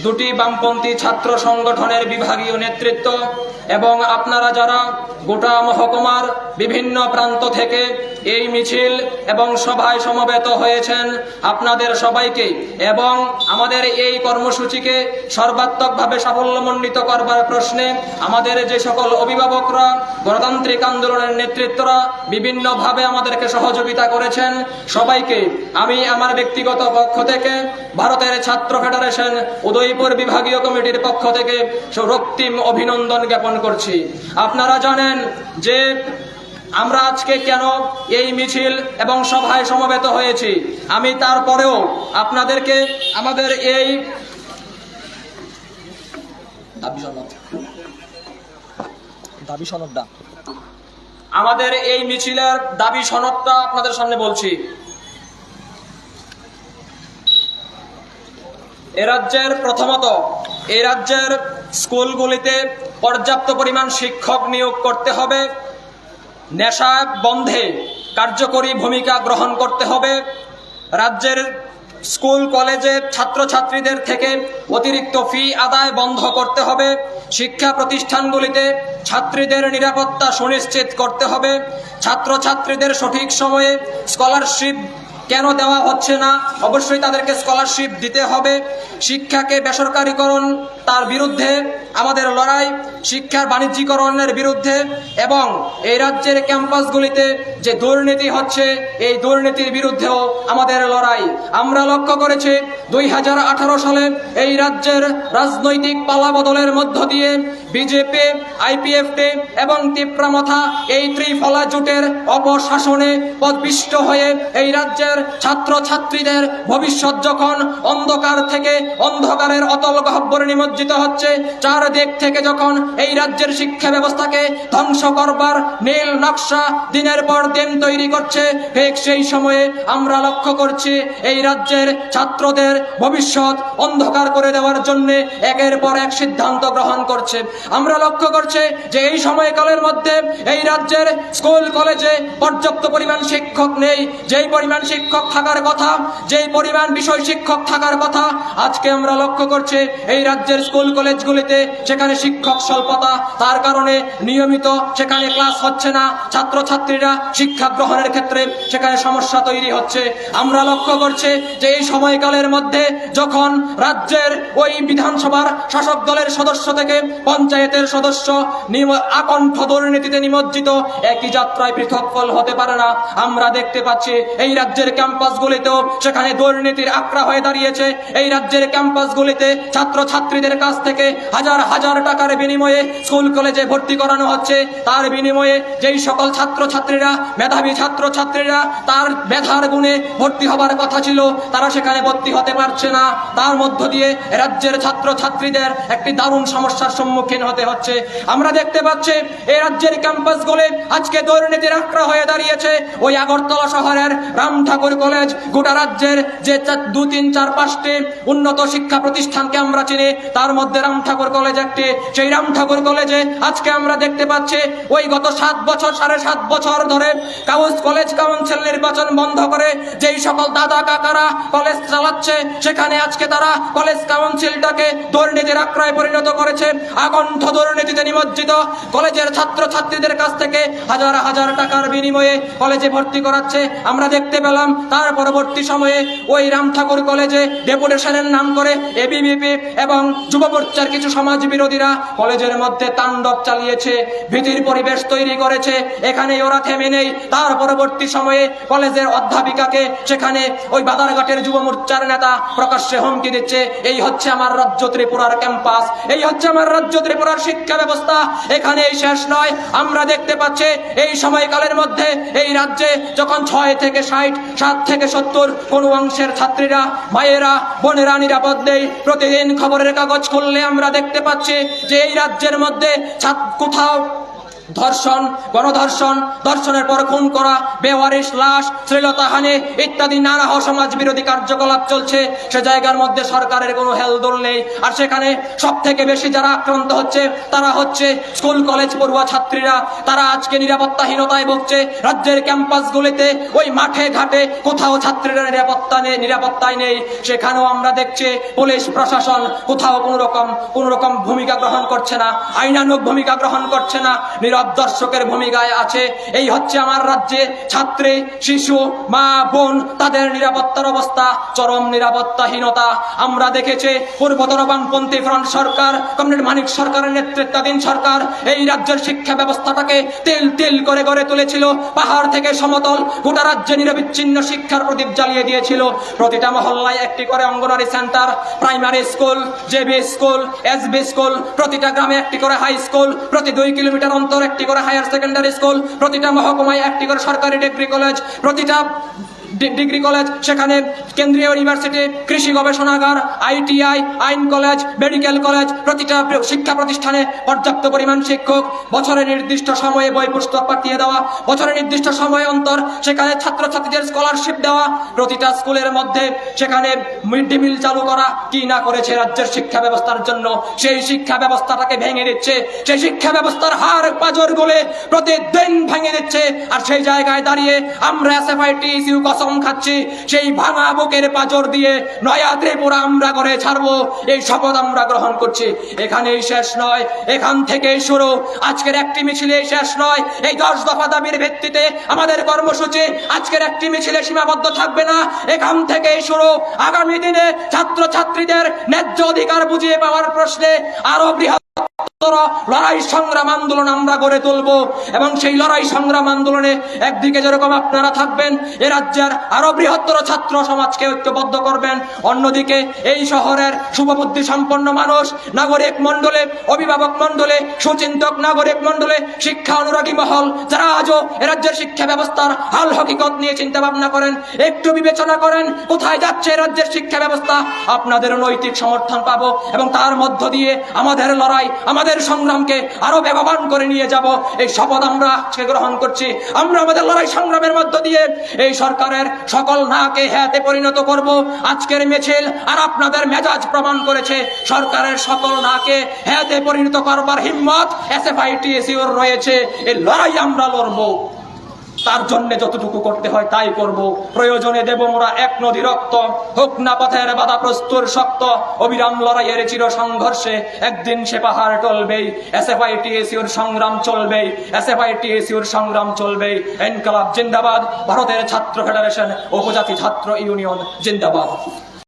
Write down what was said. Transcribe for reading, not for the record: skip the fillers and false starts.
দুটি বামপন্থী ছাত্র সংগঠনের বিভাগীয় নেতৃত্ব এবং আপনারা যারা গোটা মহকুমার বিভিন্ন প্রান্ত থেকে এই মিছিল এবং সভায় সমবেত হয়েছেন, আপনাদের সবাইকে এবং আমাদের এই কর্মসূচিকে সর্বাত্মকভাবে সাফল্যমণ্ডিত করবার প্রশ্নে আমাদের যে সকল অভিভাবকরা, গণতান্ত্রিক আন্দোলনের নেতৃত্বরা বিভিন্নভাবে আমাদেরকে সহযোগিতা করেছেন, সবাইকে আমি আমার ব্যক্তিগত পক্ষ থেকে ভারতের ছাত্র ফেডারেশন উদয়পুর বিভাগীয় কমিটির পক্ষ থেকে রক্তিম অভিনন্দন জ্ঞাপন করছি। আপনারা জানেন যে আমরা আজকে কেন এই মিছিল এবং সভায় সমবেত হয়েছি। আমি তারপরেও আপনাদেরকে আমাদের এই আমাদের এই মিছিলের দাবি সনদটা আপনাদের সামনে বলছি। প্রথমত এই রাজ্যের স্কুলগুলিতে পর্যাপ্ত পরিমাণ শিক্ষক নিয়োগ করতে হবে, নেশা বন্ধে কার্যকরী ভূমিকা গ্রহণ করতে হবে, রাজ্যের স্কুল কলেজে ছাত্রছাত্রীদের থেকে অতিরিক্ত ফি আদায় বন্ধ করতে হবে, শিক্ষা প্রতিষ্ঠানগুলিতে ছাত্রীদের নিরাপত্তা সুনিশ্চিত করতে হবে, ছাত্রছাত্রীদের সঠিক সময়ে স্কলারশিপ কেন দেওয়া হচ্ছে না, অবশ্যই তাদেরকে স্কলারশিপ দিতে হবে, শিক্ষাকে বেসরকারীকরণ তার বিরুদ্ধে আমাদের লড়াই, শিক্ষার বাণিজ্যিকরণের বিরুদ্ধে এবং এই রাজ্যের ক্যাম্পাসগুলিতে যে দুর্নীতি হচ্ছে এই দুর্নীতির বিরুদ্ধেও আমাদের লড়াই। আমরা লক্ষ্য করেছি 2018 সালে এই রাজ্যের রাজনৈতিক পালাবদলের মধ্য দিয়ে বিজেপি, আইপিএফটি এবং তিপ্রামথা এই ত্রিফলা জোটের অপশাসনে পদপিষ্ট হয়ে এই রাজ্যের ছাত্রছাত্রীদের ভবিষ্যৎ যখন অন্ধকার থেকে অন্ধকারের অতল গহ্বরে নিমজ্জিত হচ্ছে, চারদিক থেকে যখন এই রাজ্যের শিক্ষা ব্যবস্থাকে ধ্বংস করবার নীল নকশা দিনের পর দিন তৈরি করছে, ঠিক সেই সময়ে আমরা লক্ষ্য করছি এই রাজ্যের ছাত্রদের ভবিষ্যৎ অন্ধকার করে দেওয়ার জন্য একের পর এক সিদ্ধান্ত গ্রহণ করছে। আমরা লক্ষ্য করছি যে এই সময়কালের মধ্যে এই রাজ্যের স্কুল কলেজে পর্যাপ্ত পরিমাণ শিক্ষক নেই। যেই পরিমাণ শিক্ষক থাকার কথা, যেই পরিমাণ বিষয় শিক্ষক থাকার কথা, আজকে আমরা লক্ষ্য করছি এই রাজ্যের স্কুল কলেজগুলিতে সেখানে শিক্ষক স্বল্পতা, তার কারণে নিয়মিত সেখানে ক্লাস হচ্ছে না, ছাত্রছাত্রীরা শিক্ষা গ্রহণের ক্ষেত্রে সেখানে সমস্যা তৈরি হচ্ছে। আমরা লক্ষ্য করছি যে এই সময়কালের মধ্যে যখন রাজ্যের ওই বিধানসভার শাসক দলের সদস্য থেকে পঞ্চায়েতের সদস্য আকণ্ঠ দুর্নীতিতে নিমজ্জিত, একই যাত্রায় পৃথক ফল হতে পারে না। আমরা দেখতে পাচ্ছি এই রাজ্যের ক্যাম্পাসগুলিতেও সেখানে দুর্নীতির আক্রা হয়ে দাঁড়িয়েছে। এই রাজ্যের ক্যাম্পাসগুলিতে ছাত্রছাত্রীদের কাছ থেকে হাজার হাজার টাকার বিনিময়ে স্কুল কলেজে ভর্তি করানো হচ্ছে। তার বিনিময়ে যেই সকল ছাত্রছাত্রীরা মেধাবী ছাত্রছাত্রীরা তার মেধার গুণে ভর্তি হবার কথা ছিল, তারা সেখানে ভর্তি হতে পারছে না। তার মধ্য দিয়ে রাজ্যের ছাত্রছাত্রীদের একটি দারুণ সমস্যার সম্মুখীন হতে হচ্ছে। আমরা দেখতে পাচ্ছি এই রাজ্যের ক্যাম্পাসগুলি আজকে দুর্নীতির আক্রা হয়ে দাঁড়িয়েছে। ওই আগরতলা শহরের রাম ঠাকুর কলেজ, গোটা রাজ্যের যে 2, 3, 4, 5টি উন্নত শিক্ষা প্রতিষ্ঠানকে আমরা চিনি, তার মধ্যে রাম ঠাকুর কলেজ একটি। সেই রাম ঠাকুর কলেজে আজকে আমরা দেখতে পাচ্ছি ওই গত 7.5 বছর ধরে কলেজ কাউন্সিল নির্বাচন বন্ধ করে যেই সকল দাদা কাকারা কলেজ চালাচ্ছে, সেখানে আজকে তারা কলেজ কাউন্সিলটাকে দুর্নীতির আক্রায় পরিণত করেছে। আকণ্ঠ দুর্নীতিতে নিমজ্জিত কলেজের ছাত্রছাত্রীদের কাছ থেকে হাজার হাজার টাকার বিনিময়ে কলেজে ভর্তি করাচ্ছে। আমরা দেখতে পেলাম তার পরবর্তী সময়ে ওই রাম ঠাকুর কলেজে ডেপুটেশনের নাম করে এবিভিপি এবং যুব মোর্চার কিছু সমাজ বিরোধীরা কলেজের মধ্যে তাণ্ডব চালিয়েছে, ভীতির পরিবেশ তৈরি করেছে। এখানে ওরা থেমে নেই। তার পরবর্তী সময়ে কলেজের অধ্যাপিকাকে সেখানে ওই বাদারঘাটের যুব মোর্চার নেতা প্রকাশ্যে হুমকি দিচ্ছে, এই হচ্ছে আমার রাজ্য ত্রিপুরার ক্যাম্পাস, এই হচ্ছে আমার রাজ্য ত্রিপুরার শিক্ষা ব্যবস্থা। এখানেই শেষ নয়, আমরা দেখতে পাচ্ছি এই সময়কালের মধ্যে এই রাজ্যে যখন 6 থেকে 60, 7 থেকে 70 কোন অংশের ছাত্রীরা, মায়েরা, বোনেরা নিরাপদ নেই। প্রতিদিন খবরের কাগজ খুললে আমরা দেখতে পাচ্ছি যে এই রাজ্যের মধ্যে কোথাও ধর্ষণ, গণধর্ষণ, ধর্ষণের পর খুন করা, বেওয়ারিশ লাশ, শ্লীলতাহানি ইত্যাদি নানা সমাজ বিরোধী কার্যকলাপ চলছে। সে জায়গার মধ্যে সরকারের কোনো হেলদোল নেই। আর সেখানে সব থেকে বেশি যারা আক্রান্ত হচ্ছে তারা হচ্ছে স্কুল কলেজ পড়ুয়া ছাত্রীরা। তারা আজকে নিরাপত্তাহীনতায় ভুগছে। রাজ্যের ক্যাম্পাসগুলিতে, ওই মাঠে ঘাটে কোথাও ছাত্রীরা নিরাপত্তায় নেই। সেখানেও আমরা দেখছি পুলিশ প্রশাসন কোথাও কোনো রকম ভূমিকা গ্রহণ করছে না, আইনানুগ ভূমিকা গ্রহণ করছে না, নীরব দর্শকের ভূমিকায় আছে। এই হচ্ছে আমার রাজ্যে ছাত্রী, শিশু, মা, বোন, তাদের নিরাপত্তার অবস্থা, চরম নিরাপত্তাহীনতা। আমরা দেখেছি পূর্বতন বামপন্থী ফ্রন্ট সরকার, কমরেড মানিক সরকারের নেতৃত্বাধীন সরকার এই রাজ্যের শিক্ষা ব্যবস্থাটাকে তিল তিল করে গড়ে তুলেছিল। পাহাড় থেকে সমতল গোটা রাজ্যে নিরবিচ্ছিন্ন শিক্ষার প্রদীপ জ্বালিয়ে দিয়েছিল। প্রতিটা মহল্লায় একটি করে anganwadi centre, primary school, JB school, SB school, প্রতিটা গ্রামে একটি করে হাই স্কুল, প্রতি 2 কিলোমিটার অন্তর একটি করে হায়ার সেকেন্ডারি স্কুল, প্রতিটা মহকুমায় একটি করে সরকারি ডিগ্রি কলেজ, প্রতিটা ডিগ্রি কলেজ, সেখানে কেন্দ্রীয় ইউনিভার্সিটি, কৃষি গবেষণাগার, ITI, আইন কলেজ, মেডিকেল কলেজ, প্রতিটা শিক্ষা প্রতিষ্ঠানে পর্যাপ্ত পরিমাণ শিক্ষক, বছরের নির্দিষ্ট সময়ে বই পুস্তক পাঠিয়ে দেওয়া, বছরের নির্দিষ্ট সময় অন্তর সেখানে ছাত্রছাত্রীদের স্কলারশিপ দেওয়া, প্রতিটা স্কুলের মধ্যে সেখানে মিড ডে মিল চালু করা। কি না করেছে রাজ্যের শিক্ষা ব্যবস্থার জন্য? সেই শিক্ষা ব্যবস্থাটাকে ভেঙে দিচ্ছে, সেই শিক্ষা ব্যবস্থার হাড় পাঁজর গলে প্রতিদিন ভেঙে দিচ্ছে। আর সেই জায়গায় দাঁড়িয়ে আমরা SFITCU কসম খাচ্ছি, সেই ভাঙা বুকের পাঁজর দিয়ে নয়া ত্রিপুরা আমরা করে ছাড়বো, এই শপথ আমরা গ্রহণ করছি। এখানেই শেষ নয়, এখান থেকেই শুরু। আজকের একটি মিছিলে শেষ নয়। এই 10 দফা দাবির ভিত্তিতে আমাদের কর্মসূচি আজকের একটি মিছিলে সীমাবদ্ধ থাকবে না, এখান থেকেই শুরু। আগামী দিনে ছাত্রছাত্রীদের ন্যায্য অধিকার বুঝিয়ে পাওয়ার প্রশ্নে আরো বৃহৎ লড়াই সংগ্রাম আন্দোলন আমরা গড়ে তুলব। এবং সেই লড়াই সংগ্রাম আন্দোলনে একদিকে যেরকম আপনারা থাকবেন, এ রাজ্যের আরো বৃহত্তর ছাত্র সমাজকে ঐক্যবদ্ধ করবেন, অন্যদিকে এই শহরের শুভবুদ্ধি সম্পন্ন মানুষ, নাগরিক মন্ডলে, অভিভাবক মন্ডলে, সুচিন্তক নাগরিক মন্ডলে, শিক্ষা অনুরাগী মহল, যারা আজও এ রাজ্যের শিক্ষা ব্যবস্থার হাল হকিকত নিয়ে চিন্তা ভাবনা করেন, একটু বিবেচনা করেন কোথায় যাচ্ছে রাজ্যের শিক্ষা ব্যবস্থা। আপনাদের নৈতিক সমর্থন পাবো এবং তার মধ্য দিয়ে আমাদের লড়াই, আমাদের সংগ্রামকে আরো বেগবান করে নিয়ে যাব। এই শপথ আমরা আজকে গ্রহণ করছি। আমরা আমাদের লড়াই সংগ্রামের মধ্য দিয়ে এই সরকারের সকল নাকে হ্যাঁতে পরিণত করব। আজকের মিছিল আর আপনাদের মেজাজ প্রমাণ করেছে সরকারের সকল নাকে হ্যাঁতে পরিণত করবার হিম্মত SFITCUর রয়েছে। এই লড়াই আমরা লড়বো, তার জন্য যতটুকু করতে হয় তাই করব। প্রয়োজনে দেব মোরা এক নদী রক্ত, হোক না পথের বাধা প্রস্তুর শক্ত, অবিরাম লড়াইয়ের চির সংঘর্ষে একদিন সে পাহাড় টলবেই। SFITCUর সংগ্রাম চলবেই, SFITCUর সংগ্রাম চলবেই। ইনকলাব জিন্দাবাদ, ভারতের ছাত্র ফেডারেশন, উপজাতি ছাত্র ইউনিয়ন জিন্দাবাদ।